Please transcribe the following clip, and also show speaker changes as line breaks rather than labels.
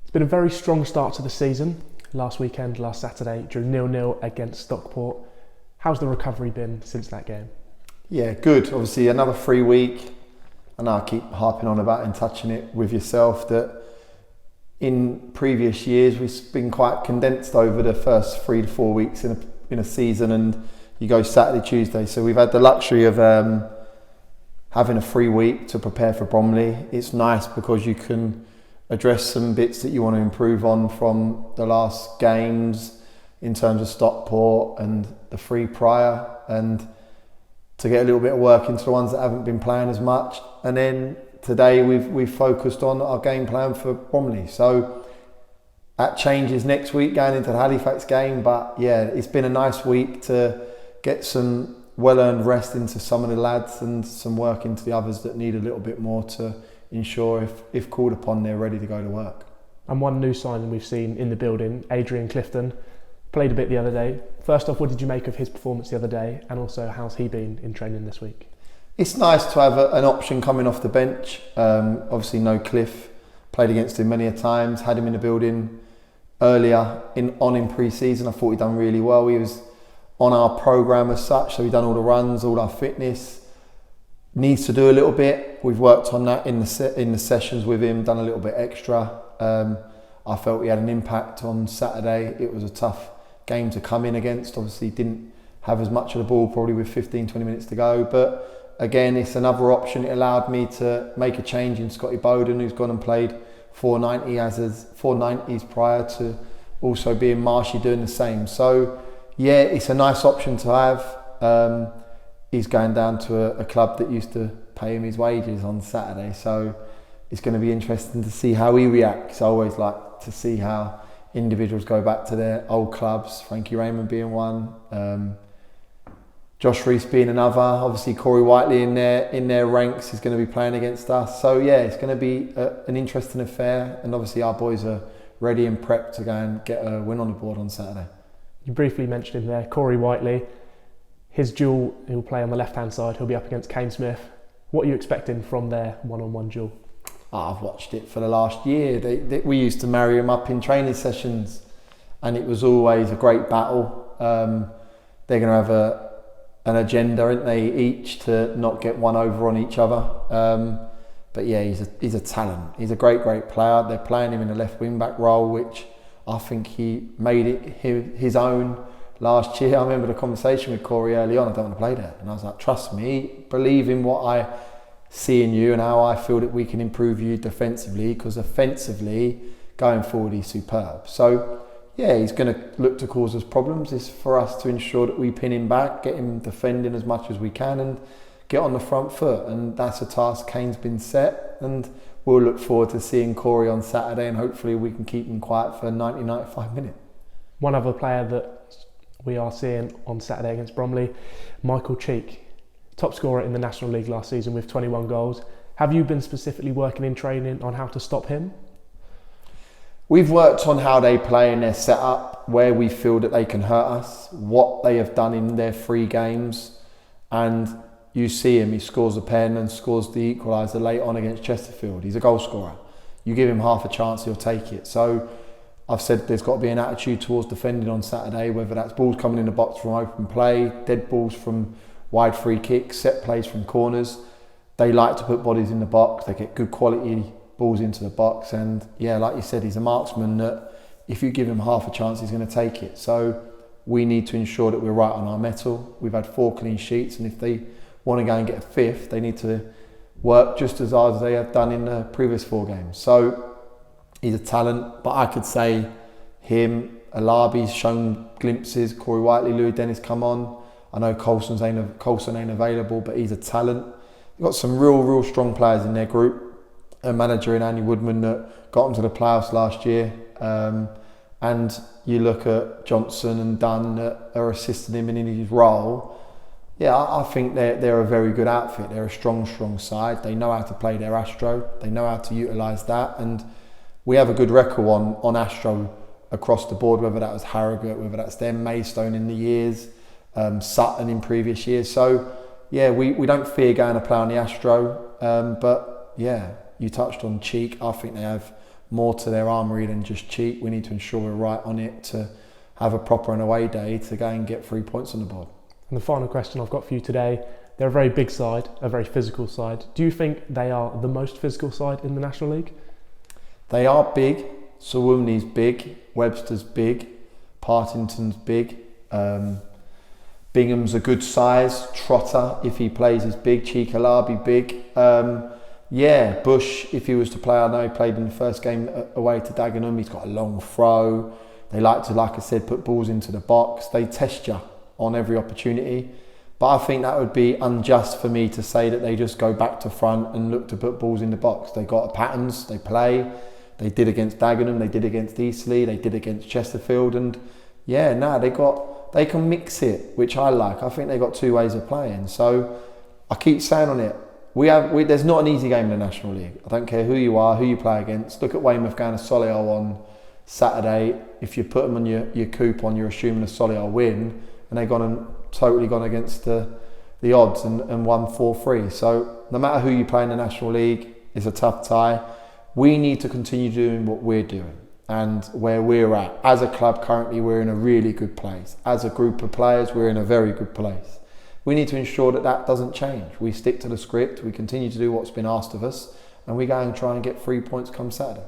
It's been a very strong start to the season. Last weekend, last Saturday, drew 0-0 against Stockport. How's the recovery been since that game?
Yeah, good. Obviously, another free week. I know I keep harping on about and touching it with yourself that in previous years we've been quite condensed over the first 3 to 4 weeks in a season, and you go Saturday, Tuesday. So we've had the luxury of having a free week to prepare for Bromley. It's nice because you can address some bits that you want to improve on from the last games in terms of Stockport and the free prior, and to get a little bit of work into the ones that haven't been playing as much. And then today we've focused on our game plan for Bromley. So that changes next week going into the Halifax game. But yeah, it's been a nice week to get some well-earned rest into some of the lads and some work into the others that need a little bit more to ensure if called upon they're ready to go to work.
And one new signing we've seen in the building, Adrian Clifton, played a bit the other day. First off, what did you make of his performance the other day, and also how's he been in training this week?
It's nice to have an option coming off the bench. Obviously no Cliff, played against him many a times, had him in the building earlier in pre-season. I thought he'd done really well. He was on our programme as such, so he'd done all the runs, all our fitness. Needs to do a little bit. We've worked on that in the sessions with him, done a little bit extra. I felt he had an impact on Saturday. It was a tough game to come in against. Obviously didn't have as much of the ball probably with 15-20 minutes to go, but again, it's another option. It allowed me to make a change in Scotty Bowden, who's gone and played 490s prior to also being Marshy doing the same. So yeah, it's a nice option to have. He's going down to a club that used to pay him his wages on Saturday, so it's going to be interesting to see how he reacts. I always like to see how individuals go back to their old clubs, Frankie Raymond being one, Josh Reese being another. Obviously Corey Whiteley in their ranks is going to be playing against us. So yeah, it's going to be an interesting affair, and obviously our boys are ready and prepped to go and get a win on the board on Saturday.
You briefly mentioned him there, Corey Whiteley. His duel, he'll play on the left-hand side. He'll be up against Kane Smith. What are you expecting from their one-on-one duel?
I've watched it for the last year. We used to marry him up in training sessions, and it was always a great battle. They're going to have an agenda, aren't they, each to not get one over on each other. But yeah, he's a talent. He's a great player. They're playing him in a left wing-back role, which I think he made it his own. Last year, I remember the conversation with Corey early on, I don't want to play there. And I was like, trust me, believe in what I see in you and how I feel that we can improve you defensively, because offensively, going forward, he's superb. So, yeah, he's going to look to cause us problems. It's for us to ensure that we pin him back, get him defending as much as we can and get on the front foot. And that's a task Kane's been set. And we'll look forward to seeing Corey on Saturday, and hopefully we can keep him quiet for 90-95 minutes.
One other player that we are seeing on Saturday against Bromley, Michael Cheek, top scorer in the National League last season with 21 goals. Have you been specifically working in training on how to stop him?
We've worked on how they play in their setup, where we feel that they can hurt us, what they have done in their 3 games, and you see him, he scores a pen and scores the equaliser late on against Chesterfield. He's a goal scorer. You give him half a chance, he'll take it. So I've said there's got to be an attitude towards defending on Saturday, whether that's balls coming in the box from open play, dead balls from wide free kicks, set plays from corners. They like to put bodies in the box. They get good quality balls into the box. And yeah, like you said, he's a marksman that if you give him half a chance, he's going to take it. So we need to ensure that we're right on our mettle. We've had 4 clean sheets, and if they want to go and get a 5th, they need to work just as hard as they have done in the previous 4 games. So he's a talent, but I could say him, Alabi's shown glimpses, Corey Whiteley, Louis Dennis come on. I know Coulson ain't available, but he's a talent. You've got some real strong players in their group. A manager in Andy Woodman that got them to the playoffs last year. And you look at Johnson and Dunn that are assisting him in his role. Yeah, I think they're a very good outfit. They're a strong side. They know how to play their Astro. They know how to utilise that. And we have a good record on Astro across the board, whether that was Harrogate, whether that's them, Maidstone in the years, Sutton in previous years. So yeah, we don't fear going to play on the Astro. But yeah, you touched on Cheek. I think they have more to their armoury than just cheat. We need to ensure we're right on it to have a proper and away day to go and get 3 points on the board.
And the final question I've got for you today, they're a very big side, a very physical side. Do you think they are the most physical side in the National League?
They are big. Suwunni's big, Webster's big, Partington's big. Bingham's a good size. Trotter, if he plays, is big. Chikalabi, big. Bush, if he was to play, I know he played in the first game away to Dagenham. He's got a long throw. They like to, like I said, put balls into the box. They test you on every opportunity. But I think that would be unjust for me to say that they just go back to front and look to put balls in the box. They got patterns, they play. They did against Dagenham, they did against Eastleigh, they did against Chesterfield. And they can mix it, which I like. I think they got two ways of playing. So I keep saying on it, there's not an easy game in the National League. I don't care who you are, who you play against. Look at Weymouth going to Solihull on Saturday. If you put them on your coupon, you're assuming a Solihull win, and they've totally gone against the odds and won 4-3. So no matter who you play in the National League, it's a tough tie. We need to continue doing what we're doing and where we're at. As a club currently, we're in a really good place. As a group of players, we're in a very good place. We need to ensure that doesn't change. We stick to the script, we continue to do what's been asked of us, and we go and try and get 3 points come Saturday.